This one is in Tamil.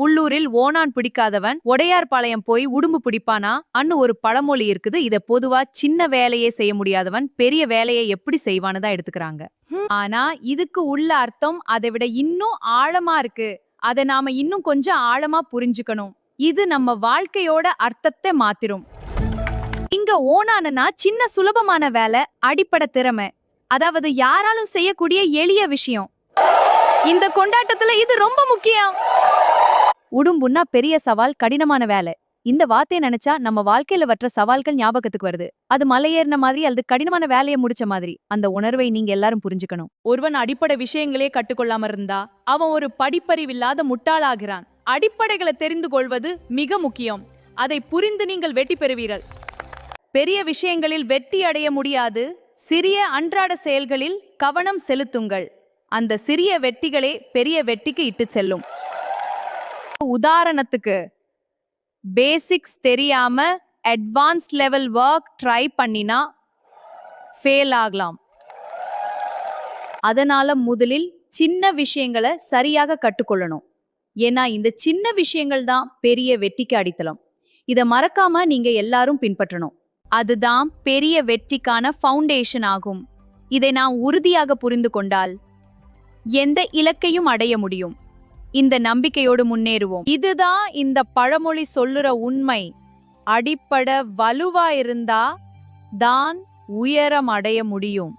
உள்ளூரில் ஓணான் பிடிக்காதவன் ஒடையார்பாளையம் போய் உடும்பு பிடிப்பானா அன்னு ஒரு பழமொழி இருக்குது. இத பொதுவா சின்ன வேலையே செய்ய முடியாதவன் பெரிய வேலையை எப்படி செய்வான்னு தான் எடுத்துக்கிறாங்க. ஆனா இதுக்கு உள்ள அர்த்தம் அதை விட இன்னும் ஆழமா இருக்கு. அதை நாம இன்னும் கொஞ்சம் ஆழமா புரிஞ்சுக்கணும். இது நம்ம வாழ்க்கையோட அர்த்தத்தை மாத்திரும். இங்க ஓணானா சின்ன சுலபமான வேலை, அடிப்படை திறமை, அதாவது யாராலும் செய்யக்கூடிய எளிய விஷயம். இந்த கொண்டாட்டத்துல இது ரொம்ப முக்கியம். உடும்புன்னா பெரிய சவால், கடினமான வேலை. இந்த வார்த்தையை நினைச்சா நம்ம வாழ்க்கையில வற்ற சவால்கள் ஞாபகத்துக்கு வருது. அது மலையேறின மாதிரி அல்லது கடினமான வேலையை முடிச்ச மாதிரி. அந்த உணர்வை நீங்க எல்லாரும் புரிஞ்சுக்கணும். ஒருவன் அடிப்படை விஷயங்களே கட்டுக்கொள்ளாம இருந்தா அவன் ஒரு படிப்பறிவில்லாத முட்டாளாகிறான். அடிப்படைகளை தெரிந்து கொள்வது மிக முக்கியம். அதை புரிந்து நீங்கள் வெற்றி பெறுவீர்கள். பெரிய விஷயங்களில் வெற்றி அடைய முடியாது. சிறிய அன்றாட செயல்களில் கவனம் செலுத்துங்கள். அந்த சிறிய வெற்றிகளே பெரிய வெற்றிக்கு இட்டு செல்லும். உதாரணத்துக்கு, பேசிக்ஸ் தெரியாம அட்வான்ஸ் லெவல் ஒர்க் ட்ரை பண்ணினா ஃபெயில் ஆகலாம். அதனால முதலில் சின்ன விஷயங்களை சரியாக கற்றுக்கொள்ளணும். ஏன்னா இந்த சின்ன விஷயங்கள் தான் பெரிய வெற்றிக்கு அடித்தளம். இத மறக்காம நீங்க எல்லாரும் பின்பற்றணும். அதுதான் பெரிய வெற்றிக்கான ஃபவுண்டேஷன் ஆகும். இதை நான் உறுதியாக புரிந்து கொண்டால் எந்த இலக்கையும் அடைய முடியும். இந்த நம்பிக்கையோடு முன்னேறுவோம். இதுதான் இந்த பழமொழி சொல்லுற உண்மை. அடிப்படை வலுவா இருந்தா தான் உயரம் அடைய முடியும்.